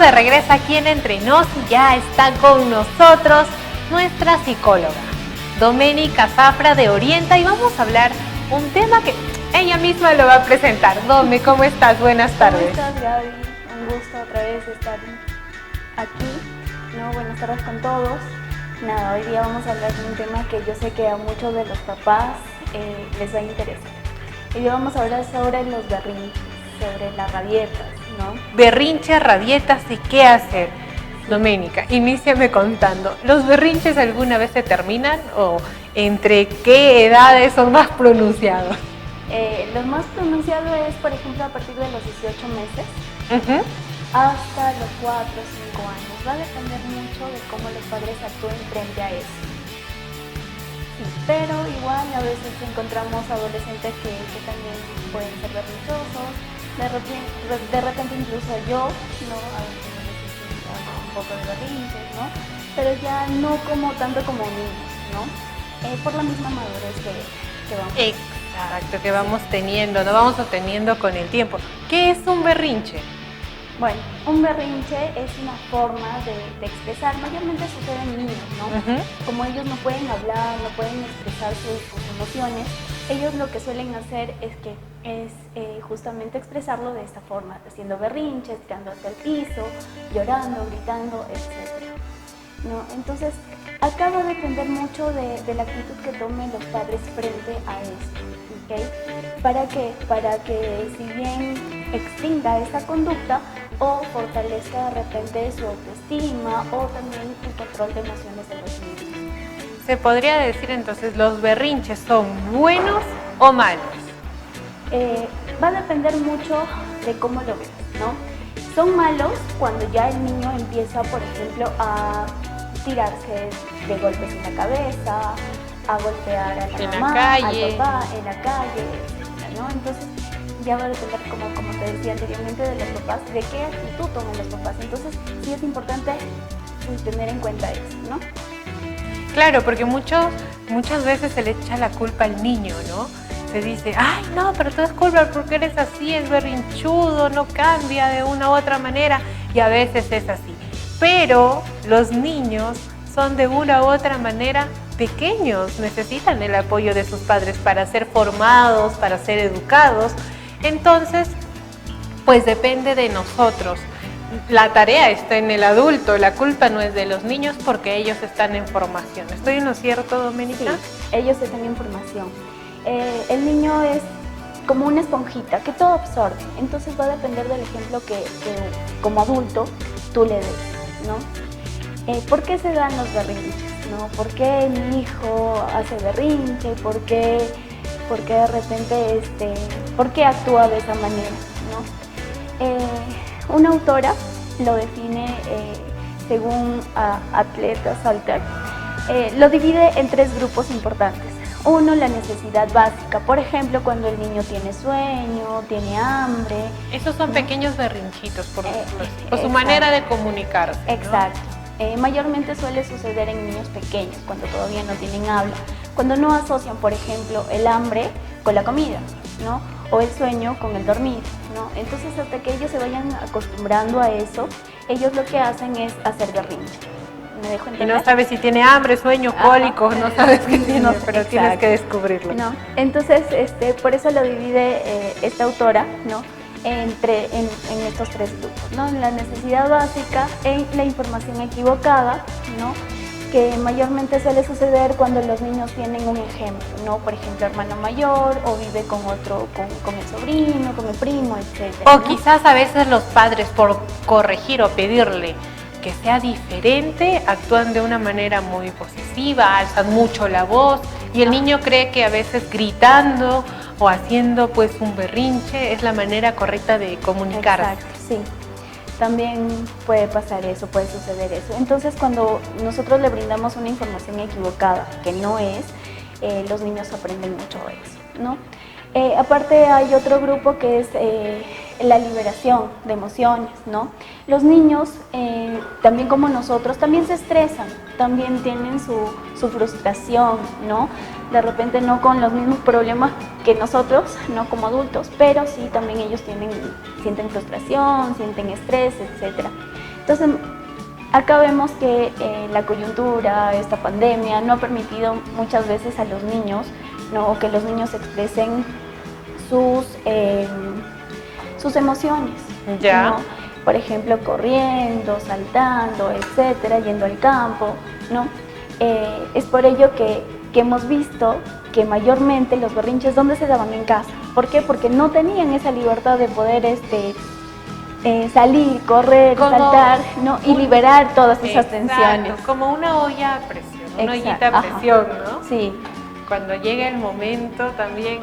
de regreso aquí en Entre Nos y ya está con nosotros nuestra psicóloga, Doménica Zafra de Orienta, y vamos a hablar un tema que ella misma lo va a presentar. Dome, ¿cómo estás? Buenas tardes. ¿Cómo estás, Gaby? Un gusto otra vez estar aquí. Buenas tardes con todos. Hoy día vamos a hablar de un tema que yo sé que a muchos de los papás les va a interesar. Hoy día vamos a hablar sobre los berrinches, sobre las rabietas, ¿no? Berrinches, rabietas y qué hacer. Doménica, iníciame contando. ¿Los berrinches alguna vez se terminan o entre qué edades son más pronunciados? Lo más pronunciado es, por ejemplo, a partir de los 18 meses hasta los 4 o 5 años. Va a depender mucho de cómo los padres actúen frente a eso. Sí, pero igual a veces encontramos adolescentes que también pueden ser berrinchosos. De repente incluso yo, a veces necesito un poco de berrinches, pero ya no como tanto como niños, por la misma madurez que vamos. Exacto, que vamos teniendo, no vamos obteniendo con el tiempo. ¿Qué es un berrinche? Bueno, un berrinche es una forma de expresar, mayormente sucede en niños, Como ellos no pueden hablar, no pueden expresar sus emociones, ellos lo que suelen hacer es justamente expresarlo de esta forma, haciendo berrinches, tirando hacia el piso, llorando, gritando, etc. Entonces, acá va a depender mucho de la actitud que tomen los padres frente a esto, ¿ok? ¿Para qué? Para que si bien extinga esta conducta o fortalezca de repente su autoestima o también el control de emociones de los niños. ¿Se podría decir entonces los berrinches son buenos o malos? Va a depender mucho de cómo lo ves, Son malos cuando ya el niño empieza, por ejemplo, a tirarse de golpes en la cabeza, a golpear a la mamá, al papá, en la calle, etc. Entonces ya va a depender, como te decía anteriormente, de los papás, de qué actitud toman los papás. Entonces sí es importante tener en cuenta eso, Claro, porque muchas veces se le echa la culpa al niño, Se dice, ay no, pero tú es culpa porque eres así, es berrinchudo, no cambia de una u otra manera, y a veces es así. Pero los niños son de una u otra manera pequeños, necesitan el apoyo de sus padres para ser formados, para ser educados. Entonces, pues depende de nosotros. La tarea está en el adulto, la culpa no es de los niños porque ellos están en formación. ¿Estoy en lo cierto, Doménica? Sí, ellos están en formación. El niño es como una esponjita que todo absorbe, entonces va a depender del ejemplo que como adulto tú le des, ¿Por qué se dan los berrinches? ¿Por qué mi hijo hace berrinche? ¿Por qué de repente, por qué actúa de esa manera? Una autora lo define según Atletas Alter, lo divide en 3 grupos importantes. Uno, la necesidad básica, por ejemplo, cuando el niño tiene sueño, tiene hambre. Esos son pequeños berrinchitos por su manera de comunicarse. Exacto. Mayormente suele suceder en niños pequeños, cuando todavía no tienen habla, cuando no asocian, por ejemplo, el hambre con la comida, o el sueño con el dormir, Entonces, hasta que ellos se vayan acostumbrando a eso, ellos lo que hacen es hacer berrinche. ¿Me dejo entender? Y no sabes si tiene hambre, sueño, cólicos, no sabes qué tiene, pero tienes que descubrirlo. Entonces, por eso lo divide esta autora, en estos 3 grupos, la necesidad básica, en la información equivocada, que mayormente suele suceder cuando los niños tienen un ejemplo, por ejemplo, hermano mayor o vive con otro, con el sobrino, con el primo, etc. O quizás a veces los padres, por corregir o pedirle que sea diferente, actúan de una manera muy posesiva, alzan mucho la voz y el niño cree que a veces gritando o haciendo pues un berrinche es la manera correcta de comunicarse. Exacto, sí. También puede pasar eso, puede suceder eso. Entonces, cuando nosotros le brindamos una información equivocada, que no es, los niños aprenden mucho eso, Aparte hay otro grupo que es la liberación de emociones, Los niños, también como nosotros, también se estresan, también tienen su frustración, De repente no con los mismos problemas que nosotros, no como adultos, pero sí también ellos sienten frustración, sienten estrés, etc. Entonces, acá vemos que la coyuntura, esta pandemia, no ha permitido muchas veces a los niños, ¿no?, que los niños expresen sus emociones, Ya. ¿no? Por ejemplo, corriendo, saltando, etcétera, yendo al campo, ¿no? Es por ello que hemos visto que mayormente los berrinches, ¿dónde se daban? En casa. ¿Por qué? Porque no tenían esa libertad de poder salir, correr, saltar, ¿no?, y liberar todas esas tensiones. Como una olla a presión, una ollita a Ajá. presión, ¿no? Sí. Cuando llega el momento también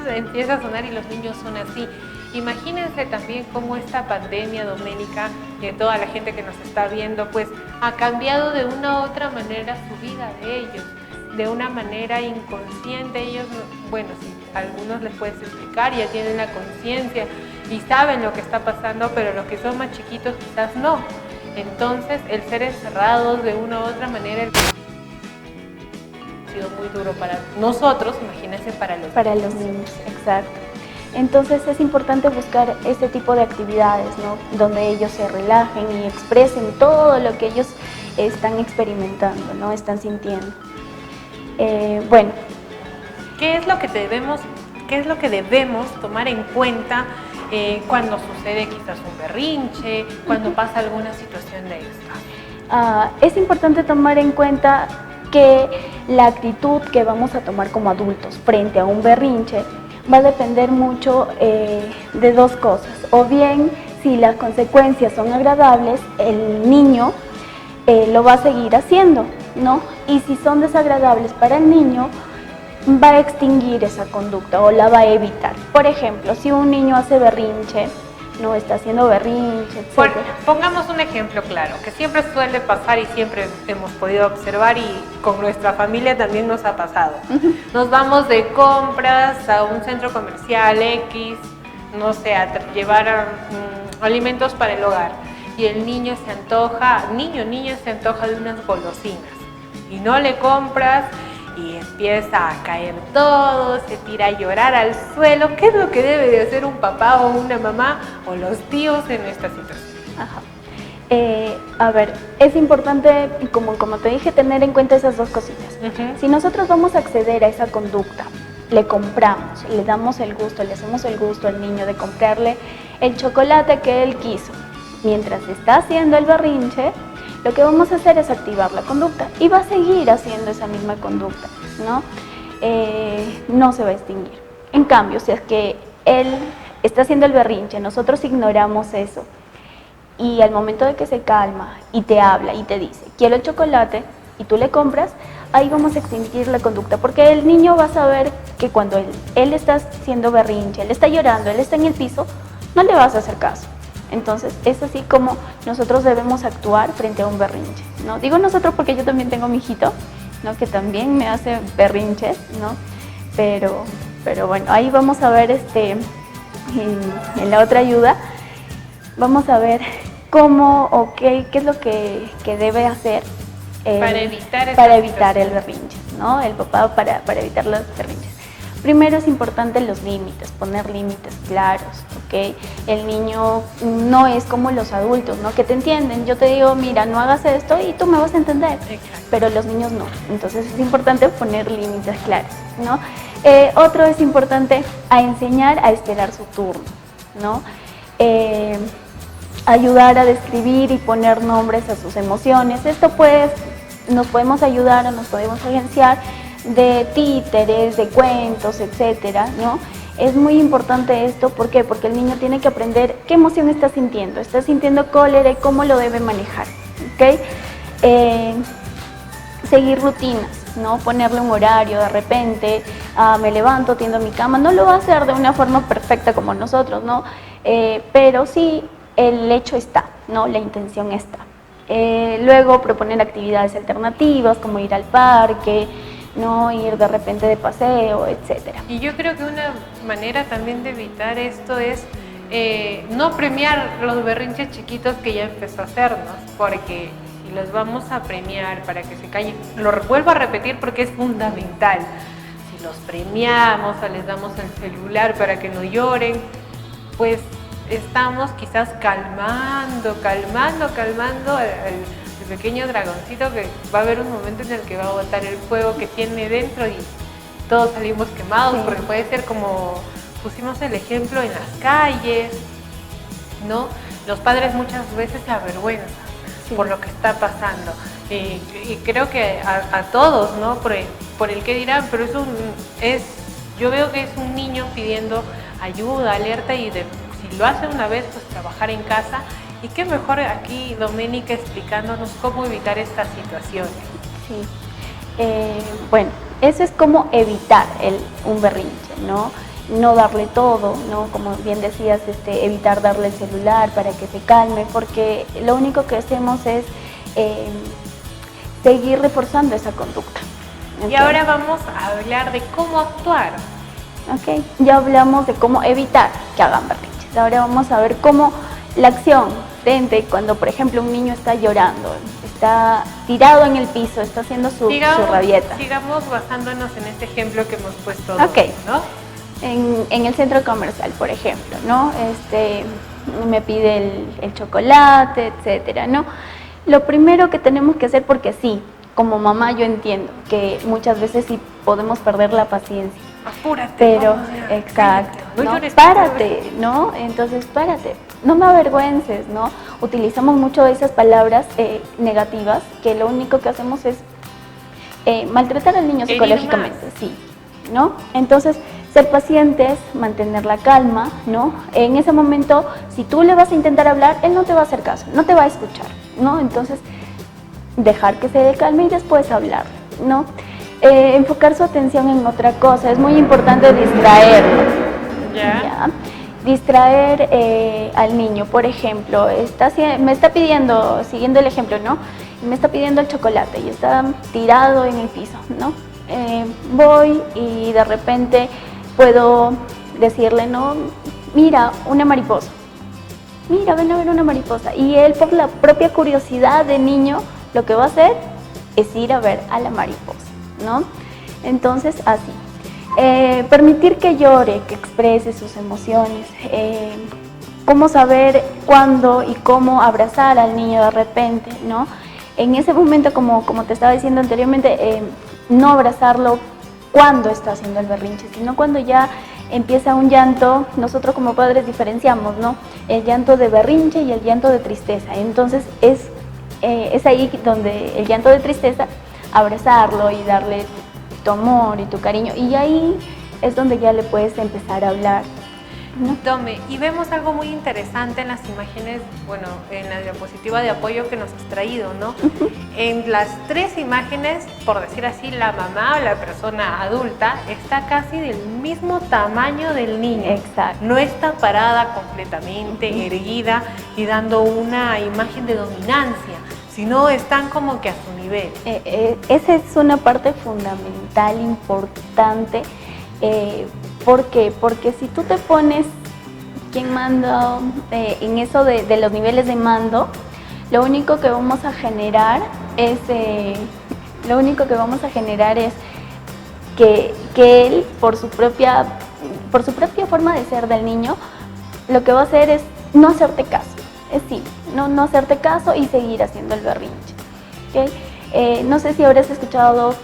empieza a sonar y los niños son así. Imagínense también cómo esta pandemia, Doménica, y toda la gente que nos está viendo, pues ha cambiado de una u otra manera su vida de ellos, de una manera inconsciente. Ellos, bueno, sí, a algunos les puedes explicar, ya tienen la conciencia y saben lo que está pasando, pero los que son más chiquitos quizás no. Entonces, el ser encerrados de una u otra manera ha sido muy duro para nosotros, imagínense para los niños, exacto. Entonces es importante buscar este tipo de actividades, ¿no?, donde ellos se relajen y expresen todo lo que ellos están experimentando, ¿no?, están sintiendo. Bueno. ¿Qué es lo que debemos tomar en cuenta cuando sucede quizás un berrinche, cuando pasa alguna situación de esta? Es importante tomar en cuenta que la actitud que vamos a tomar como adultos frente a un berrinche va a depender mucho de dos cosas. O bien, si las consecuencias son agradables, el niño lo va a seguir haciendo, ¿no? Y si son desagradables para el niño, va a extinguir esa conducta o la va a evitar. Por ejemplo, si un niño hace berrinche, no está haciendo berrinche, etc. Bueno, pongamos un ejemplo claro, que siempre suele pasar y siempre hemos podido observar, y con nuestra familia también nos ha pasado. Nos vamos de compras a un centro comercial X, no sé, a llevar alimentos para el hogar, y el niño se antoja, niña se antoja de unas golosinas, y no le compras, y empieza a caer todo, se tira a llorar al suelo. ¿Qué es lo que debe de hacer un papá o una mamá o los tíos en esta situación? Ajá. A ver, es importante, como te dije, tener en cuenta esas dos cositas. Si nosotros vamos a acceder a esa conducta, le compramos, le damos el gusto, le hacemos el gusto al niño de comprarle el chocolate que él quiso, mientras está haciendo el berrinche, lo que vamos a hacer es activar la conducta y va a seguir haciendo esa misma conducta, ¿no? No se va a extinguir. En cambio, si es que él está haciendo el berrinche, nosotros ignoramos eso, y al momento de que se calma y te habla y te dice, quiero el chocolate, y tú le compras, ahí vamos a extinguir la conducta, porque el niño va a saber que cuando él está haciendo berrinche, él está llorando, él está en el piso, no le vas a hacer caso. Entonces, es así como nosotros debemos actuar frente a un berrinche, ¿no? Digo nosotros porque yo también tengo mi hijito, ¿no?, que también me hace berrinches, ¿no? Pero bueno, ahí vamos a ver en la otra ayuda, vamos a ver cómo o qué es lo que debe hacer para evitar el berrinche, ¿no? El papá para evitar los berrinches. Primero es importante los límites, poner límites claros, ¿ok? El niño no es como los adultos, ¿no?, que te entienden. Yo te digo, mira, no hagas esto y tú me vas a entender. Exacto. Pero los niños no. Entonces es importante poner límites claros, ¿no? Otro es importante enseñar a esperar su turno, ¿no? Ayudar a describir y poner nombres a sus emociones. Esto pues nos podemos ayudar o nos podemos agenciar de títeres, de cuentos, etcétera, ¿no? Es muy importante esto, ¿por qué? Porque el niño tiene que aprender qué emoción está sintiendo cólera y cómo lo debe manejar, ¿ok? Seguir rutinas, ¿no? Ponerle un horario de repente, me levanto, tiendo mi cama, no lo va a hacer de una forma perfecta como nosotros, ¿no? Pero sí, el hecho está, ¿no? La intención está. Luego proponer actividades alternativas como ir al parque, no ir de repente de paseo, etcétera. Y yo creo que una manera también de evitar esto es no premiar los berrinches chiquitos que ya empezó a hacernos, porque si los vamos a premiar para que se callen, lo vuelvo a repetir porque es fundamental, si los premiamos o les damos el celular para que no lloren, pues estamos quizás calmando el pequeño dragoncito, que va a haber un momento en el que va a botar el fuego que tiene dentro y todos salimos quemados, porque puede ser como pusimos el ejemplo en las calles, ¿no? Los padres muchas veces se avergüenzan por lo que está pasando. Y creo que a todos, ¿no? Por el que dirán, pero yo veo que es un niño pidiendo ayuda, alerta, y si lo hace una vez, pues trabajar en casa. Y qué mejor aquí Doménica explicándonos cómo evitar estas situaciones. Sí, bueno, eso es como evitar un berrinche, ¿no? No darle todo, ¿no? Como bien decías, evitar darle el celular para que se calme, porque lo único que hacemos es seguir reforzando esa conducta. ¿Okay? Y ahora vamos a hablar de cómo actuar. Ok, ya hablamos de cómo evitar que hagan berrinches. Ahora vamos a ver cómo la acción frente cuando, por ejemplo, un niño está llorando, está tirado en el piso, está haciendo su rabieta. Sigamos basándonos en este ejemplo que hemos puesto. Ok, ¿no? En el centro comercial, por ejemplo, ¿no? Me pide el chocolate, etcétera, ¿no? Lo primero que tenemos que hacer, porque sí, como mamá yo entiendo que muchas veces sí podemos perder la paciencia. Apúrate. Pero, exacto, ¿no? Párate, ¿no? Entonces, párate, no me avergüences, ¿no? Utilizamos mucho esas palabras negativas, que lo único que hacemos es maltratar al niño psicológicamente, sí, ¿no? Entonces, ser pacientes, mantener la calma, ¿no? En ese momento, si tú le vas a intentar hablar, él no te va a hacer caso, no te va a escuchar, ¿no? Entonces, dejar que se calme y después hablar, ¿no? Enfocar su atención en otra cosa, es muy importante distraerlo. ¿Ya? Distraer al niño, por ejemplo, me está pidiendo, siguiendo el ejemplo, ¿no? Me está pidiendo el chocolate y está tirado en el piso, ¿no? Voy y de repente puedo decirle, ¿no? Mira, una mariposa. Mira, ven a ver una mariposa. Y él, por la propia curiosidad de niño, lo que va a hacer es ir a ver a la mariposa, ¿no? Entonces, así. Permitir que llore, que exprese sus emociones. Cómo saber cuándo y cómo abrazar al niño de repente, ¿no? En ese momento, como te estaba diciendo anteriormente, no abrazarlo cuando está haciendo el berrinche, sino cuando ya empieza un llanto. Nosotros como padres diferenciamos, ¿no? El llanto de berrinche y el llanto de tristeza. Entonces es ahí donde el llanto de tristeza, abrazarlo y darle tu amor y tu cariño, y ahí es donde ya le puedes empezar a hablar, ¿no? Dome, y vemos algo muy interesante en las imágenes, bueno, en la diapositiva de apoyo que nos has traído, ¿no? En las tres imágenes, por decir así, la mamá o la persona adulta está casi del mismo tamaño del niño. Exacto. No está parada completamente, erguida y dando una imagen de dominancia, sino están como que a su nivel. Esa es una parte fundamental, importante. ¿Por qué? Porque si tú te pones quién manda en eso de los niveles de mando, lo único que vamos a generar es que él, por su propia forma de ser del niño, lo que va a hacer es no hacerte caso. Es simple, no hacerte caso y seguir haciendo el berrinche. ¿Okay? No sé si habrás escuchado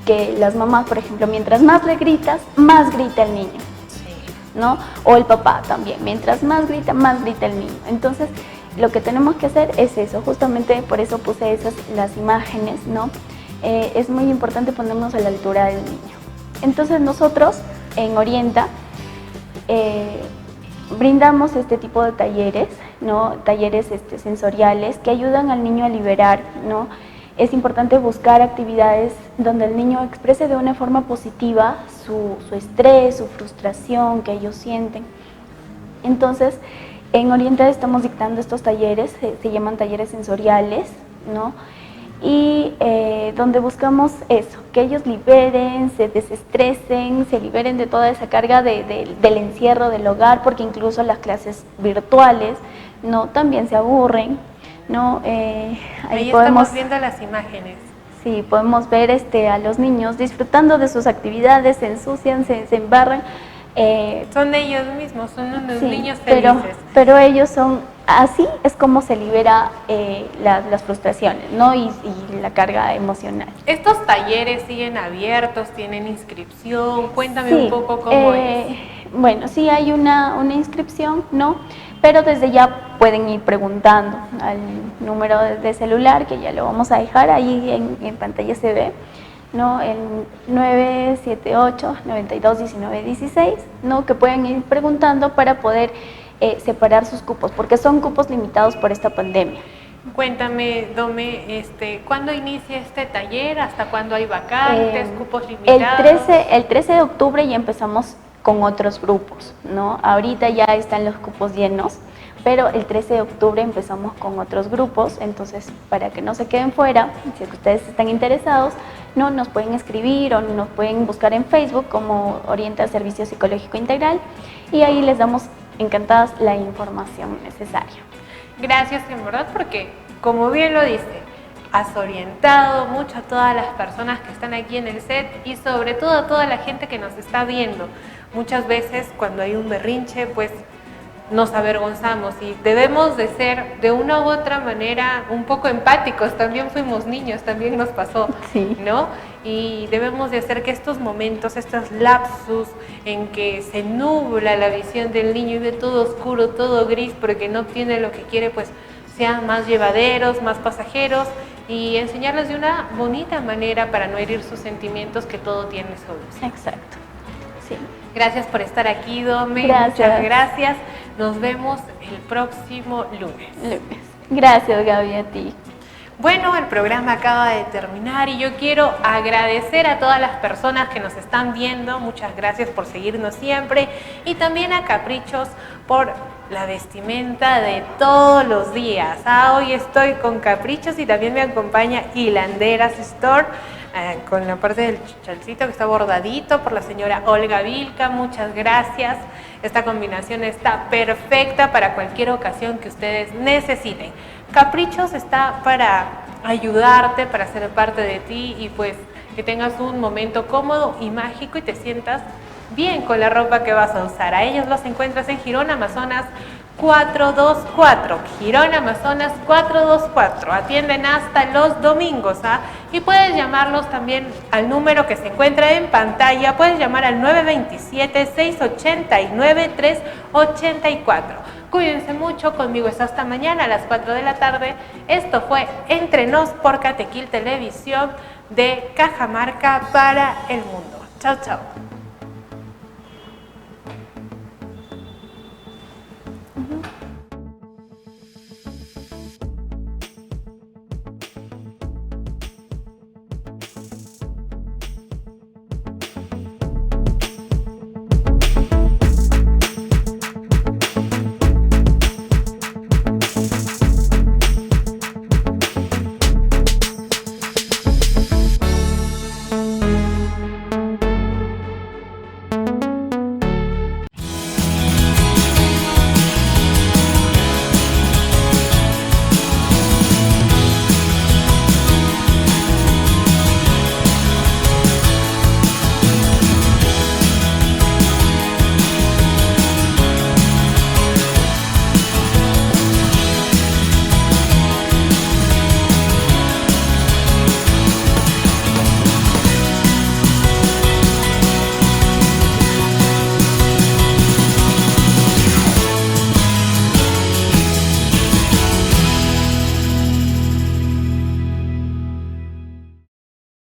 que las mamás, por ejemplo, mientras más le gritas, más grita el niño, ¿no? O el papá también, mientras más grita el niño. Entonces, lo que tenemos que hacer es eso, justamente por eso puse las imágenes, ¿no? Es muy importante ponernos a la altura del niño. Entonces, nosotros en Orienta brindamos este tipo de talleres, ¿no? Talleres sensoriales que ayudan al niño a liberar, ¿no? Es importante buscar actividades donde el niño exprese de una forma positiva su estrés, su frustración que ellos sienten. Entonces, en Orienta estamos dictando estos talleres, se llaman talleres sensoriales, ¿no? Y donde buscamos eso, que ellos liberen, se desestresen, se liberen de toda esa carga del encierro del hogar, porque incluso las clases virtuales, ¿no? También se aburren, ¿no? Ahí estamos viendo las imágenes. Sí, podemos ver a los niños disfrutando de sus actividades, se ensucian, se embarran, Son ellos mismos, son unos Sí, niños felices. pero ellos son, así es como se libera las frustraciones, ¿no? Y la carga emocional. ¿Estos talleres siguen abiertos? ¿Tienen inscripción? Cuéntame Sí, un poco cómo es. bueno, sí hay una inscripción, ¿no? Pero desde ya pueden ir preguntando al número de celular, que ya lo vamos a dejar ahí en pantalla se ve, ¿no? El 978-921916, ¿no? Que pueden ir preguntando para poder separar sus cupos, porque son cupos limitados por esta pandemia. Cuéntame, Dome, ¿cuándo inicia este taller? ¿Hasta cuándo hay vacantes, cupos limitados? El 13 de octubre ya empezamos con otros grupos, ¿no? Ahorita ya están los cupos llenos, pero el 13 de octubre empezamos con otros grupos, entonces para que no se queden fuera, si ustedes están interesados, no nos pueden escribir o nos pueden buscar en Facebook como Orienta Servicio Psicológico Integral y ahí les damos encantadas la información necesaria. Gracias, en verdad, porque como bien lo dice, has orientado mucho a todas las personas que están aquí en el set y sobre todo a toda la gente que nos está viendo. Muchas veces cuando hay un berrinche, pues nos avergonzamos y debemos de ser de una u otra manera un poco empáticos. También fuimos niños, también nos pasó, sí, ¿no? Y debemos de hacer que estos momentos, estos lapsus en que se nubla la visión del niño y ve todo oscuro, todo gris porque no obtiene lo que quiere, pues sean más llevaderos, más pasajeros y enseñarles de una bonita manera para no herir sus sentimientos, que todo tiene solución. Exacto, sí. Gracias por estar aquí, Dome. Gracias. Muchas gracias. Nos vemos el próximo lunes. Gracias, Gaby, a ti. Bueno, el programa acaba de terminar y yo quiero agradecer a todas las personas que nos están viendo. Muchas gracias por seguirnos siempre y también a Caprichos por la vestimenta de todos los días. Hoy estoy con Caprichos y también me acompaña Hilanderas Store con la parte del chalcito que está bordadito por la señora Olga Vilca. Muchas gracias. Esta combinación está perfecta para cualquier ocasión que ustedes necesiten. Caprichos está para ayudarte, para ser parte de ti y pues que tengas un momento cómodo y mágico y te sientas bien con la ropa que vas a usar. A ellos los encuentras en Girón, Amazonas 424. Girón, Amazonas 424. Atienden hasta los domingos, y puedes llamarlos también al número que se encuentra en pantalla. Puedes llamar al 927-689-384. Cuídense mucho, conmigo es hasta mañana a las 4 de la tarde. Esto fue Entre Nos por Catequil Televisión de Cajamarca para el Mundo. Chao, chao.